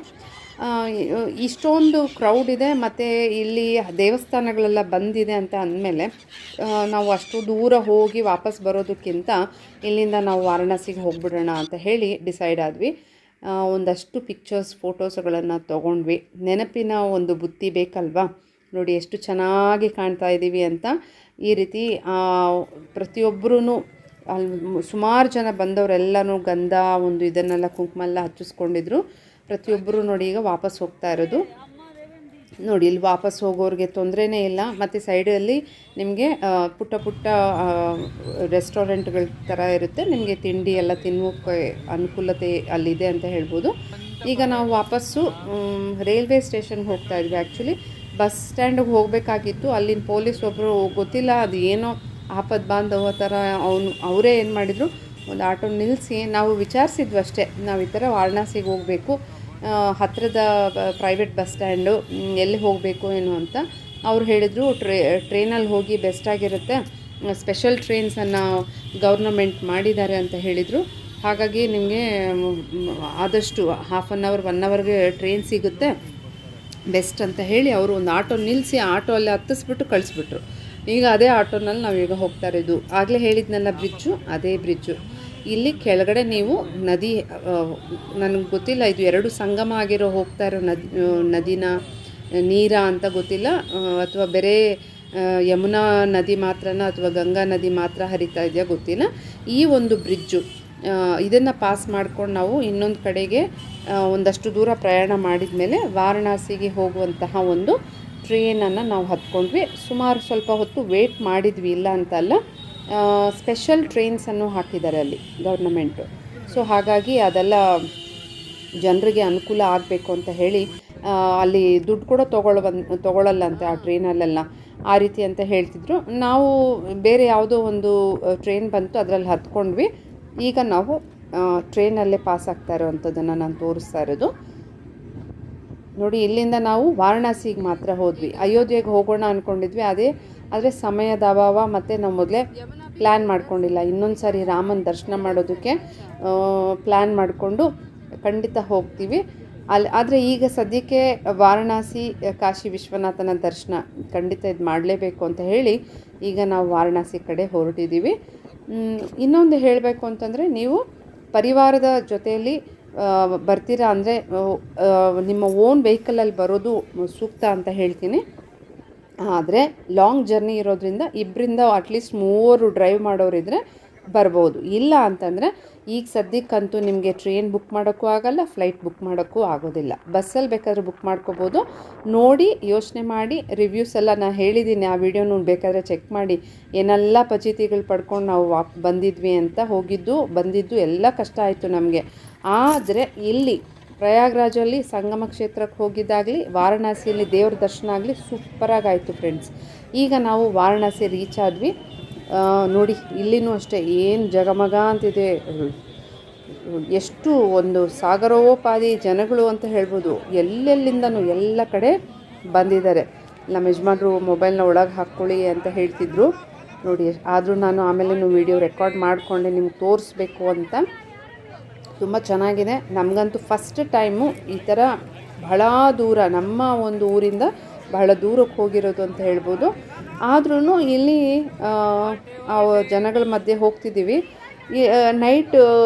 ಇಷ್ಟೊಂದು ಕ್ರೌಡ್ ಇದೆ ಮತ್ತು ಇಲ್ಲಿ ದೇವಸ್ಥಾನಗಳೆಲ್ಲ ಬಂದಿದೆ ಅಂತ ಅಂದಮೇಲೆ ನಾವು ಅಷ್ಟು ದೂರ ಹೋಗಿ ವಾಪಸ್ ಬರೋದಕ್ಕಿಂತ ಇಲ್ಲಿಂದ ನಾವು ವಾರಣಾಸಿಗೆ ಹೋಗ್ಬಿಡೋಣ ಅಂತ ಹೇಳಿ ಡಿಸೈಡ್ ಆದ್ವಿ. ಒಂದಷ್ಟು ಪಿಕ್ಚರ್ಸ್ ಫೋಟೋಸ್ಗಳನ್ನು ತೊಗೊಂಡ್ವಿ. ನೆನಪಿನ ಒಂದು ಬುತ್ತಿ ಬೇಕಲ್ವಾ. ನೋಡಿ ಎಷ್ಟು ಚೆನ್ನಾಗಿ ಕಾಣ್ತಾ ಇದ್ದೀವಿ ಅಂತ. ಈ ರೀತಿ ಪ್ರತಿಯೊಬ್ಬರೂ ಅಲ್ಲಿ ಸುಮಾರು ಜನ ಬಂದವರೆಲ್ಲನೂ ಗಂಧ ಒಂದು ಇದನ್ನೆಲ್ಲ ಕುಂಕುಮ ಎಲ್ಲ ಹಚ್ಚಿಸ್ಕೊಂಡಿದ್ರು. ಪ್ರತಿಯೊಬ್ಬರು ನೋಡಿ ಈಗ ವಾಪಸ್ ಹೋಗ್ತಾ ಇರೋದು. ನೋಡಿ ಇಲ್ಲಿ ವಾಪಸ್ ಹೋಗೋರಿಗೆ ತೊಂದರೆನೇ ಇಲ್ಲ. ಮತ್ತು ಸೈಡಲ್ಲಿ ನಿಮಗೆ ಪುಟ್ಟ ಪುಟ್ಟ ರೆಸ್ಟೋರೆಂಟ್ಗಳ ಥರ ಇರುತ್ತೆ, ನಿಮಗೆ ತಿಂಡಿ ಎಲ್ಲ ತಿನ್ನೋಕ್ಕೆ ಅನುಕೂಲತೆ ಅಲ್ಲಿದೆ ಅಂತ ಹೇಳ್ಬೋದು. ಈಗ ನಾವು ವಾಪಸ್ಸು ರೈಲ್ವೆ ಸ್ಟೇಷನ್ಗೆ ಹೋಗ್ತಾ ಇದ್ವಿ. ಆ್ಯಕ್ಚುಲಿ ಬಸ್ ಸ್ಟ್ಯಾಂಡಿಗೆ ಹೋಗಬೇಕಾಗಿತ್ತು. ಅಲ್ಲಿನ ಪೊಲೀಸ್ ಒಬ್ಬರು ಗೊತ್ತಿಲ್ಲ ಅದು ಏನೋ ಆಪತ್ ಬಾಂಧವ ಥರ ಅವರೇ ಏನು ಮಾಡಿದರು, ಒಂದು ಆಟೋ ನಿಲ್ಲಿಸಿ ನಾವು ವಿಚಾರಿಸಿದ್ವಿ ಅಷ್ಟೇ, ನಾವು ಈ ಥರ ವಾರಣಾಸಿಗೆ ಹೋಗಬೇಕು, ಹತ್ತಿರದ ಪ್ರೈವೇಟ್ ಬಸ್ ಸ್ಟ್ಯಾಂಡು ಎಲ್ಲಿ ಹೋಗಬೇಕು ಏನು ಅಂತ. ಅವ್ರು ಹೇಳಿದರು ಟ್ರೈನಲ್ಲಿ ಹೋಗಿ ಬೆಸ್ಟಾಗಿರುತ್ತೆ, ಸ್ಪೆಷಲ್ ಟ್ರೈನ್ಸನ್ನು ಗೌರ್ನಮೆಂಟ್ ಮಾಡಿದ್ದಾರೆ ಅಂತ ಹೇಳಿದರು. ಹಾಗಾಗಿ ನಿಮಗೆ ಆದಷ್ಟು ಹಾಫ್ ಆನ್ ಅವರ್ 1 ಅವರ್ಗೆ ಟ್ರೈನ್ ಸಿಗುತ್ತೆ ಬೆಸ್ಟ್ ಅಂತ ಹೇಳಿ ಅವರು ಒಂದು ಆಟೋ ನಿಲ್ಲಿಸಿ ಆಟೋ ಅಲ್ಲಿ ಹತ್ತಿಸ್ಬಿಟ್ಟು ಕಳಿಸ್ಬಿಟ್ರು. ಈಗ ಅದೇ ಆಟೋನಲ್ಲಿ ನಾವೀಗ ಹೋಗ್ತಾ ಇರೋದು. ಆಗಲೇ ಹೇಳಿದ್ನಲ್ಲ ಬ್ರಿಡ್ಜು, ಅದೇ ಬ್ರಿಡ್ಜು. ಇಲ್ಲಿ ಕೆಳಗಡೆ ನೀವು ನದಿ, ನನಗೆ ಗೊತ್ತಿಲ್ಲ ಇದು ಎರಡು ಸಂಗಮ ಆಗಿರೋ ಹೋಗ್ತಾ ಇರೋ ನದಿನ ನೀರ ಅಂತ ಗೊತ್ತಿಲ್ಲ, ಅಥವಾ ಬೇರೆ ಯಮುನಾ ನದಿ ಮಾತ್ರನ ಅಥವಾ ಗಂಗಾ ನದಿ ಮಾತ್ರ ಹರಿತಾ ಇದೆಯಾ ಗೊತ್ತಿಲ್ಲ. ಈ ಒಂದು ಬ್ರಿಡ್ಜು ಇದನ್ನು ಪಾಸ್ ಮಾಡ್ಕೊಂಡು ನಾವು ಇನ್ನೊಂದು ಕಡೆಗೆ ಒಂದಷ್ಟು ದೂರ ಪ್ರಯಾಣ ಮಾಡಿದ ಮೇಲೆ ವಾರಣಾಸಿಗೆ ಹೋಗುವಂತಹ ಒಂದು ಟ್ರೈನನ್ನು ನಾವು ಹತ್ಕೊಂಡ್ವಿ. ಸುಮಾರು ಸ್ವಲ್ಪ ಹೊತ್ತು ವೇಟ್ ಮಾಡಿದ್ವಿ, ಇಲ್ಲ ಅಂತಲ್ಲ. ಸ್ಪೆಷಲ್ ಟ್ರೈನ್ಸನ್ನು ಹಾಕಿದ್ದಾರೆ ಅಲ್ಲಿ ಗೌರ್ನಮೆಂಟು. ಸೊ ಹಾಗಾಗಿ ಅದೆಲ್ಲ ಜನರಿಗೆ ಅನುಕೂಲ ಆಗಬೇಕು ಅಂತ ಹೇಳಿ ಅಲ್ಲಿ ದುಡ್ಡು ಕೂಡ ತೊಗೊಳ್ಳಲ್ಲಂತೆ ಆ ಟ್ರೈನಲ್ಲೆಲ್ಲ, ಆ ರೀತಿ ಅಂತ ಹೇಳ್ತಿದ್ರು. ನಾವು ಬೇರೆ ಯಾವುದೋ ಒಂದು ಟ್ರೈನ್ ಬಂತು, ಅದರಲ್ಲಿ ಹತ್ಕೊಂಡ್ವಿ. ಈಗ ನಾವು ಟ್ರೈನಲ್ಲೇ ಪಾಸ್ ಆಗ್ತಾ ಇರೋವಂಥದ್ದನ್ನು ನಾನು ತೋರಿಸ್ತಾ ಇರೋದು ನೋಡಿ. ಇಲ್ಲಿಂದ ನಾವು ವಾರಣಾಸಿಗೆ ಮಾತ್ರ ಹೋದ್ವಿ. ಅಯೋಧ್ಯೆಗೆ ಹೋಗೋಣ ಅಂದ್ಕೊಂಡಿದ್ವಿ, ಆದರೆ ಸಮಯದ ಅಭಾವ, ಮತ್ತು ನಾವು ಮೊದಲೇ ಪ್ಲ್ಯಾನ್ ಮಾಡ್ಕೊಂಡಿಲ್ಲ. ಇನ್ನೊಂದು ಸಾರಿ ರಾಮನ ದರ್ಶನ ಮಾಡೋದಕ್ಕೆ ಪ್ಲ್ಯಾನ್ ಮಾಡಿಕೊಂಡು ಖಂಡಿತ ಹೋಗ್ತೀವಿ ಆದರೆ ಈಗ ಸದ್ಯಕ್ಕೆ ವಾರಣಾಸಿ ಕಾಶಿ ವಿಶ್ವನಾಥನ ದರ್ಶನ ಖಂಡಿತ ಇದು ಮಾಡಲೇಬೇಕು ಅಂತ ಹೇಳಿ ಈಗ ನಾವು ವಾರಣಾಸಿ ಕಡೆ ಹೊರಟಿದ್ದೀವಿ. ಇನ್ನೊಂದು ಹೇಳಬೇಕು ಅಂತಂದರೆ, ನೀವು ಪರಿವಾರದ ಜೊತೆಯಲ್ಲಿ ಬರ್ತೀರಾ ಅಂದರೆ ನಿಮ್ಮ ಓನ್ ವೆಹಿಕಲಲ್ಲಿ ಬರೋದು ಸೂಕ್ತ ಅಂತ ಹೇಳ್ತೀನಿ. ಆದರೆ ಲಾಂಗ್ ಜರ್ನಿ ಇರೋದ್ರಿಂದ ಇಬ್ಬರಿಂದ ಅಟ್ಲೀಸ್ಟ್ 3 ಡ್ರೈವ್ ಮಾಡೋರಿದ್ದರೆ ಬರ್ಬೋದು. ಇಲ್ಲ ಅಂತಂದರೆ ಈಗ ಸದ್ಯಕ್ಕಂತೂ ನಿಮಗೆ ಟ್ರೈನ್ ಬುಕ್ ಮಾಡೋಕ್ಕೂ ಆಗಲ್ಲ, ಫ್ಲೈಟ್ ಬುಕ್ ಮಾಡೋಕ್ಕೂ ಆಗೋದಿಲ್ಲ. ಬಸ್ಸಲ್ಲಿ ಬೇಕಾದ್ರೆ ಬುಕ್ ಮಾಡ್ಕೋಬೋದು. ನೋಡಿ ಯೋಚನೆ ಮಾಡಿ, ರಿವ್ಯೂಸ್ ಎಲ್ಲ ನಾನು ಹೇಳಿದ್ದೀನಿ, ಆ ವಿಡಿಯೋನು ಬೇಕಾದರೆ ಚೆಕ್ ಮಾಡಿ. ಏನೆಲ್ಲ ಫಜೀತಿಗಳು ಪಡ್ಕೊಂಡು ನಾವು ಬಂದಿದ್ವಿ ಅಂತ, ಬಂದಿದ್ದು ಎಲ್ಲ ಕಷ್ಟ ಆಯಿತು ನಮಗೆ. ಆದರೆ ಇಲ್ಲಿ ಪ್ರಯಾಗ್ರಾಜಲ್ಲಿ ಸಂಗಮ ಕ್ಷೇತ್ರಕ್ಕೆ ಹೋಗಿದ್ದಾಗಲಿ, ವಾರಣಾಸಿಯಲ್ಲಿ ದೇವ್ರ ದರ್ಶನ ಆಗಲಿ ಸೂಪರಾಗಾಯಿತು ಫ್ರೆಂಡ್ಸ್. ಈಗ ನಾವು ವಾರಣಾಸಿ ರೀಚ್ ಆದ್ವಿ ನೋಡಿ. ಇಲ್ಲಿನೂ ಅಷ್ಟೇ ಏನು ಜಗಮಗ ಅಂತಿದೆ, ಎಷ್ಟು ಒಂದು ಸಾಗರೋಪಾದಿ ಜನಗಳು ಅಂತ ಹೇಳ್ಬೋದು. ಎಲ್ಲೆಲ್ಲಿಂದನೂ ಎಲ್ಲ ಕಡೆ ಬಂದಿದ್ದಾರೆ. ನಮ್ಮ ಯಜಮಾನ್ರು ಮೊಬೈಲ್ನ ಒಳಗೆ ಹಾಕ್ಕೊಳ್ಳಿ ಅಂತ ಹೇಳ್ತಿದ್ರು ನೋಡಿ. ಆದರೂ ನಾನು ಆಮೇಲೆ ವೀಡಿಯೋ ರೆಕಾರ್ಡ್ ಮಾಡಿಕೊಂಡೆ ನಿಮ್ಗೆ ತೋರಿಸ್ಬೇಕು ಅಂತ. ತುಂಬ ಚೆನ್ನಾಗಿದೆ. ನಮಗಂತೂ ಫಸ್ಟ್ ಟೈಮು ಈ ಥರ ಬಹಳ ದೂರ, ನಮ್ಮ ಒಂದು ಊರಿಂದ ಬಹಳ ದೂರಕ್ಕೆ ಹೋಗಿರೋದು ಅಂತ ಹೇಳ್ಬೋದು. ಆದ್ರೂ ಇಲ್ಲಿ ಜನಗಳ ಮಧ್ಯೆ ಹೋಗ್ತಿದ್ದೀವಿ. ನೈಟ್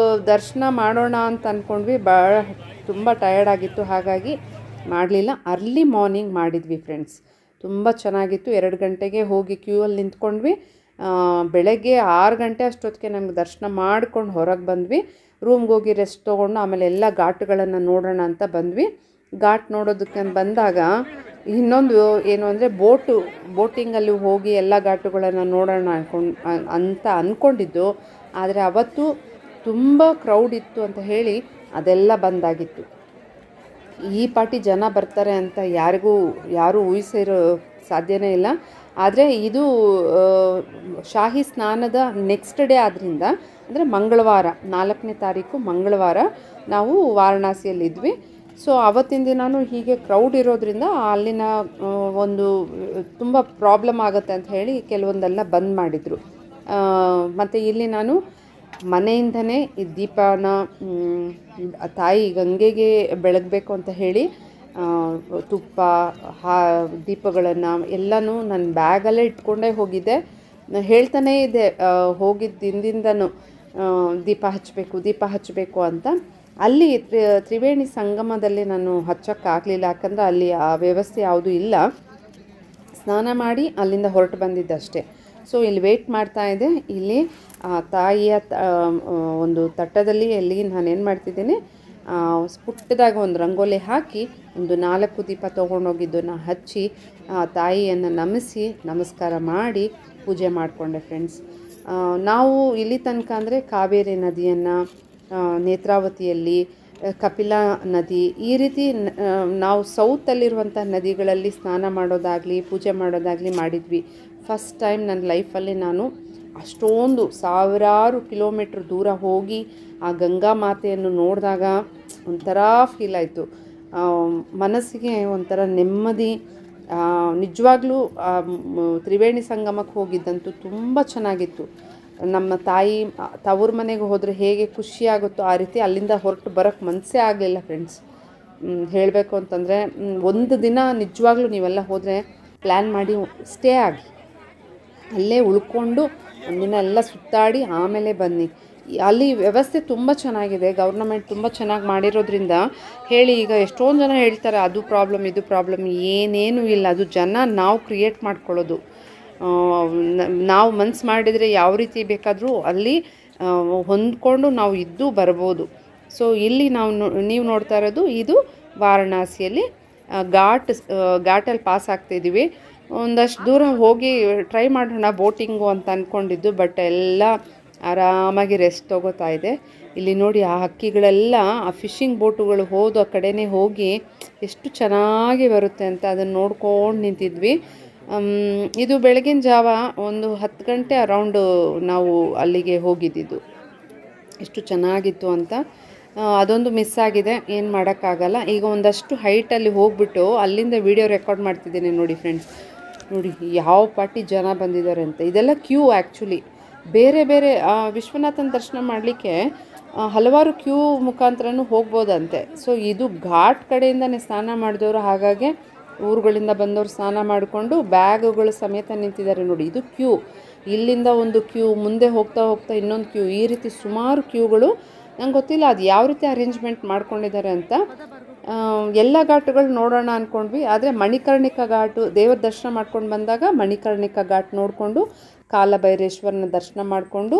ದರ್ಶನ ಮಾಡೋಣ ಅಂತ ಅಂದ್ಕೊಂಡ್ವಿ, ತುಂಬ ಟಯರ್ಡ್ ಆಗಿತ್ತು, ಹಾಗಾಗಿ ಮಾಡಲಿಲ್ಲ. ಅರ್ಲಿ ಮಾರ್ನಿಂಗ್ ಮಾಡಿದ್ವಿ ಫ್ರೆಂಡ್ಸ್, ತುಂಬ ಚೆನ್ನಾಗಿತ್ತು. 2 ಗಂಟೆಗೆ ಹೋಗಿ ಕ್ಯೂವಲ್ಲಿ ನಿಂತ್ಕೊಂಡ್ವಿ. ಬೆಳಗ್ಗೆ 6 ಗಂಟೆ ಅಷ್ಟೊತ್ತಿಗೆ ನಮ್ಗೆ ದರ್ಶನ ಮಾಡ್ಕೊಂಡು ಹೊರಗೆ ಬಂದ್ವಿ. ರೂಮ್ಗೆ ಹೋಗಿ ರೆಸ್ಟ್ ತೊಗೊಂಡು ಆಮೇಲೆ ಎಲ್ಲ ಘಾಟ್ಗಳನ್ನು ನೋಡೋಣ ಅಂತ ಬಂದ್ವಿ. ಘಾಟ್ ನೋಡೋದಕ್ಕೆ ಬಂದಾಗ ಇನ್ನೊಂದು ಏನು ಅಂದರೆ, ಬೋಟಿಂಗಲ್ಲಿ ಹೋಗಿ ಎಲ್ಲ ಘಾಟುಗಳನ್ನು ನೋಡೋಣ ಅಂತ ಅಂದ್ಕೊಂಡಿದ್ದು. ಆದರೆ ಅವತ್ತು ತುಂಬ ಕ್ರೌಡ್ ಇತ್ತು ಅಂತ ಹೇಳಿ ಅದೆಲ್ಲ ಬಂದಾಗಿತ್ತು. ಈ ಪಾಟಿ ಜನ ಬರ್ತಾರೆ ಅಂತ ಯಾರೂ ಊಹಿಸಿರೋ ಸಾಧ್ಯನೇ ಇಲ್ಲ. ಆದರೆ ಇದು ಶಾಹಿ ಸ್ನಾನದ ನೆಕ್ಸ್ಟ್ ಡೇ ಆದ್ದರಿಂದ, ಅಂದರೆ ಮಂಗಳವಾರ 4ನೇ ತಾರೀಕು ಮಂಗಳವಾರ ನಾವು ವಾರಣಾಸಿಯಲ್ಲಿದ್ವಿ. ಸೊ ಆವತ್ತಿನ ದಿನಾನು ಹೀಗೆ ಕ್ರೌಡ್ ಇರೋದ್ರಿಂದ ಅಲ್ಲಿನ ಒಂದು ತುಂಬ ಪ್ರಾಬ್ಲಮ್ ಆಗುತ್ತೆ ಅಂತ ಹೇಳಿ ಕೆಲವೊಂದೆಲ್ಲ ಬಂದ್ ಮಾಡಿದರು. ಮತ್ತು ಇಲ್ಲಿ ನಾನು ಮನೆಯಿಂದನೇ ಈ ದೀಪನ ತಾಯಿ ಗಂಗೆಗೆ ಬೆಳಗಬೇಕು ಅಂತ ಹೇಳಿ ತುಪ್ಪ ದೀಪಗಳನ್ನು ಎಲ್ಲನೂ ನನ್ನ ಬ್ಯಾಗಲ್ಲೇ ಇಟ್ಕೊಂಡೇ ಹೋಗಿದ್ದೆ. ಹೇಳ್ತಾನೇ ಇದೆ ಹೋಗಿದ್ದ ದಿನದಿಂದನೂ ದೀಪ ಹಚ್ಚಬೇಕು ಅಂತ. ಅಲ್ಲಿ ತ್ರಿವೇಣಿ ಸಂಗಮದಲ್ಲಿ ನಾನು ಹಚ್ಚೋಕ್ಕಾಗಲಿಲ್ಲ, ಯಾಕಂದರೆ ಅಲ್ಲಿ ಆ ವ್ಯವಸ್ಥೆ ಯಾವುದೂ ಇಲ್ಲ. ಸ್ನಾನ ಮಾಡಿ ಅಲ್ಲಿಂದ ಹೊರಟು ಬಂದಿದ್ದಷ್ಟೇ. ಸೊ ಇಲ್ಲಿ ವೆಯ್ಟ್ ಮಾಡ್ತಾ ಇದೆ. ಇಲ್ಲಿ ತಾಯಿಯ ಒಂದು ತಟ್ಟದಲ್ಲಿ ಅಲ್ಲಿ ನಾನೇನು ಮಾಡ್ತಿದ್ದೀನಿ, ಪುಟ್ಟದಾಗ ಒಂದು ರಂಗೋಲಿ ಹಾಕಿ ಒಂದು 4 ದೀಪ ತೊಗೊಂಡೋಗಿದ್ದನ್ನು ಹಚ್ಚಿ ತಾಯಿಯನ್ನು ನಮಿಸಿ ನಮಸ್ಕಾರ ಮಾಡಿ ಪೂಜೆ ಮಾಡಿಕೊಂಡೆ ಫ್ರೆಂಡ್ಸ್. ನಾವು ಇಲ್ಲಿ ತನಕ ಅಂದರೆ ಕಾವೇರಿ ನದಿಯನ್ನು, ನೇತ್ರಾವತಿಯಲ್ಲಿ ಕಪಿಲಾ ನದಿ, ಈ ರೀತಿ ನಾವು ಸೌತಲ್ಲಿರುವಂಥ ನದಿಗಳಲ್ಲಿ ಸ್ನಾನ ಮಾಡೋದಾಗಲಿ ಪೂಜೆ ಮಾಡೋದಾಗಲಿ ಮಾಡಿದ್ವಿ. ಫಸ್ಟ್ ಟೈಮ್ ನನ್ನ ಲೈಫಲ್ಲಿ ನಾನು ಅಷ್ಟೊಂದು ಸಾವಿರಾರು ಕಿಲೋಮೀಟ್ರ್ ದೂರ ಹೋಗಿ ಆ ಗಂಗಾ ಮಾತೆಯನ್ನು ನೋಡಿದಾಗ ಒಂಥರ ಫೀಲ್ ಆಯಿತು. ಮನಸ್ಸಿಗೆ ಒಂಥರ ನೆಮ್ಮದಿ. ನಿಜವಾಗ್ಲೂ ತ್ರಿವೇಣಿ ಸಂಗಮಕ್ಕೆ ಹೋಗಿದ್ದಂತೂ ತುಂಬ ಚೆನ್ನಾಗಿತ್ತು. ನಮ್ಮ ತಾಯಿ ತವ್ರ ಮನೆಗೆ ಹೋದರೆ ಹೇಗೆ ಖುಷಿಯಾಗುತ್ತೋ ಆ ರೀತಿ ಅಲ್ಲಿಂದ ಹೊರಟು ಬರೋಕ್ಕೆ ಮನಸ್ಸೇ ಆಗಲಿಲ್ಲ ಫ್ರೆಂಡ್ಸ್. ಹೇಳಬೇಕು ಅಂತಂದರೆ ಒಂದು ದಿನ ನಿಜವಾಗ್ಲೂ ನೀವೆಲ್ಲ ಹೋದರೆ ಪ್ಲ್ಯಾನ್ ಮಾಡಿ ಸ್ಟೇ ಆಗಿ ಅಲ್ಲೇ ಉಳ್ಕೊಂಡು ಒಂದಿನ ಎಲ್ಲ ಸುತ್ತಾಡಿ ಆಮೇಲೆ ಬನ್ನಿ. ಅಲ್ಲಿ ವ್ಯವಸ್ಥೆ ತುಂಬ ಚೆನ್ನಾಗಿದೆ. ಗೌರ್ನಮೆಂಟ್ ತುಂಬ ಚೆನ್ನಾಗಿ ಮಾಡಿರೋದ್ರಿಂದ ಹೇಳಿ, ಈಗ ಎಷ್ಟೊಂದು ಜನ ಹೇಳ್ತಾರೆ ಅದು ಪ್ರಾಬ್ಲಮ್ ಇದು ಪ್ರಾಬ್ಲಮ್, ಏನೇನೂ ಇಲ್ಲ. ಅದು ನಾವು ಕ್ರಿಯೇಟ್ ಮಾಡ್ಕೊಳ್ಳೋದು. ನಾವು ಮನ್ಸು ಮಾಡಿದರೆ ಯಾವ ರೀತಿ ಬೇಕಾದರೂ ಅಲ್ಲಿ ಹೊಂದ್ಕೊಂಡು ನಾವು ಇದ್ದು ಬರ್ಬೋದು. ಸೊ ಇಲ್ಲಿ ನೀವು ನೋಡ್ತಾ ಇರೋದು ಇದು ವಾರಣಾಸಿಯಲ್ಲಿ ಘಾಟಲ್ಲಿ ಪಾಸ್ ಆಗ್ತಾಯಿದ್ದೀವಿ. ಒಂದಷ್ಟು ದೂರ ಹೋಗಿ ಟ್ರೈ ಮಾಡೋಣ ಬೋಟಿಂಗು ಅಂತ ಅಂದ್ಕೊಂಡಿದ್ದು, ಬಟ್ ಎಲ್ಲ ಆರಾಮಾಗಿ ರೆಸ್ಟ್ ತೊಗೋತಾ ಇದೆ. ಇಲ್ಲಿ ನೋಡಿ ಆ ಹಕ್ಕಿಗಳೆಲ್ಲ ಆ ಫಿಶಿಂಗ್ ಬೋಟುಗಳು ಹೋದ ಕಡೆನೇ ಹೋಗಿ ಎಷ್ಟು ಚೆನ್ನಾಗಿ ಬರುತ್ತೆ ಅಂತ ಅದನ್ನು ನೋಡ್ಕೊಂಡು ನಿಂತಿದ್ವಿ. ಇದು ಬೆಳಗಿನ ಜಾವ ಒಂದು 10 ಗಂಟೆ ಅರೌಂಡು ನಾವು ಅಲ್ಲಿಗೆ ಹೋಗಿದ್ದಿದ್ದು. ಎಷ್ಟು ಚೆನ್ನಾಗಿತ್ತು ಅಂತ. ಅದೊಂದು ಮಿಸ್ ಆಗಿದೆ, ಏನು ಮಾಡೋಕ್ಕಾಗಲ್ಲ. ಈಗ ಒಂದಷ್ಟು ಹೈಟಲ್ಲಿ ಹೋಗ್ಬಿಟ್ಟು ಅಲ್ಲಿಂದ ವಿಡಿಯೋ ರೆಕಾರ್ಡ್ ಮಾಡ್ತಿದ್ದೀನಿ ನೋಡಿ ಫ್ರೆಂಡ್ಸ್. ನೋಡಿ ಯಾವ ಪಾಟಿ ಜನ ಬಂದಿದ್ದಾರೆ ಅಂತ. ಇದೆಲ್ಲ ಕ್ಯೂ ಆ್ಯಕ್ಚುಲಿ. ಬೇರೆ ಬೇರೆ ವಿಶ್ವನಾಥನ ದರ್ಶನ ಮಾಡಲಿಕ್ಕೆ ಹಲವಾರು ಕ್ಯೂ ಮುಖಾಂತರನೂ ಹೋಗ್ಬೋದಂತೆ. ಸೊ ಇದು ಘಾಟ್ ಕಡೆಯಿಂದನೇ ಸ್ನಾನ ಮಾಡಿದವರು, ಹಾಗಾಗಿ ಊರುಗಳಿಂದ ಬಂದವರು ಸ್ನಾನ ಮಾಡಿಕೊಂಡು ಬ್ಯಾಗುಗಳು ಸಮೇತ ನಿಂತಿದ್ದಾರೆ ನೋಡಿ. ಇದು ಕ್ಯೂ. ಇಲ್ಲಿಂದ ಒಂದು ಕ್ಯೂ, ಮುಂದೆ ಹೋಗ್ತಾ ಹೋಗ್ತಾ ಇನ್ನೊಂದು ಕ್ಯೂ, ಈ ರೀತಿ ಸುಮಾರು ಕ್ಯೂಗಳು. ನಂಗೆ ಗೊತ್ತಿಲ್ಲ ಅದು ಯಾವ ರೀತಿ ಅರೇಂಜ್ಮೆಂಟ್ ಮಾಡ್ಕೊಂಡಿದ್ದಾರೆ ಅಂತ. ಎಲ್ಲ ಘಾಟುಗಳು ನೋಡೋಣ ಅಂದ್ಕೊಂಡ್ವಿ, ಆದರೆ ಮಣಿಕರ್ಣಿಕಾ ಘಾಟು ದೇವರ ದರ್ಶನ ಮಾಡ್ಕೊಂಡು ಬಂದಾಗ ಮಣಿಕರ್ಣಿಕಾ ಘಾಟ್ ನೋಡಿಕೊಂಡು ಕಾಲಭೈರೇಶ್ವರನ ದರ್ಶನ ಮಾಡಿಕೊಂಡು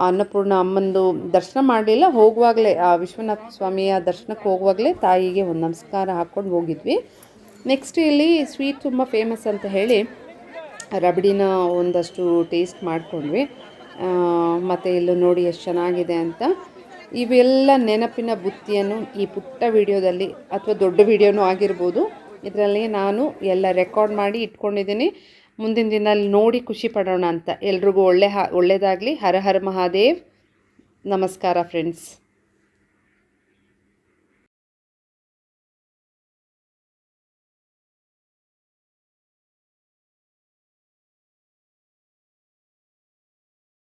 ಅನ್ನಪೂರ್ಣ ಅಮ್ಮಂದು ದರ್ಶನ ಮಾಡಲಿಲ್ಲ, ಹೋಗುವಾಗಲೇ ಆ ವಿಶ್ವನಾಥ ಸ್ವಾಮಿಯ ದರ್ಶನಕ್ಕೆ ಹೋಗುವಾಗಲೇ ತಾಯಿಗೆ ಒಂದು ನಮಸ್ಕಾರ ಹಾಕ್ಕೊಂಡು ಹೋಗಿದ್ವಿ. ನೆಕ್ಸ್ಟ್ ಇಲ್ಲಿ ಸ್ವೀಟ್ ತುಂಬ ಫೇಮಸ್ ಅಂತ ಹೇಳಿ ರಬಡಿನ ಒಂದಷ್ಟು ಟೇಸ್ಟ್ ಮಾಡ್ಕೊಂಡ್ವಿ. ಮತ್ತು ಇಲ್ಲೂ ನೋಡಿ ಎಷ್ಟು ಚೆನ್ನಾಗಿದೆ ಅಂತ. ಇವೆಲ್ಲ ನೆನಪಿನ ಬುತ್ತಿಯನ್ನು ಈ ಪುಟ್ಟ ವಿಡಿಯೋದಲ್ಲಿ, ಅಥವಾ ದೊಡ್ಡ ವಿಡಿಯೋನೂ ಆಗಿರ್ಬೋದು, ಇದರಲ್ಲಿ ನಾನು ಎಲ್ಲ ರೆಕಾರ್ಡ್ ಮಾಡಿ ಇಟ್ಕೊಂಡಿದ್ದೀನಿ. ಮುಂದಿನ ದಿನಲ್ಲಿ ನೋಡಿ ಖುಷಿ ಪಡೋಣ ಅಂತ. ಎಲ್ರಿಗೂ ಒಳ್ಳೆಯದಾಗಲಿ. ಹರ ಹರ ಮಹಾದೇವ್. ನಮಸ್ಕಾರ ಫ್ರೆಂಡ್ಸ್.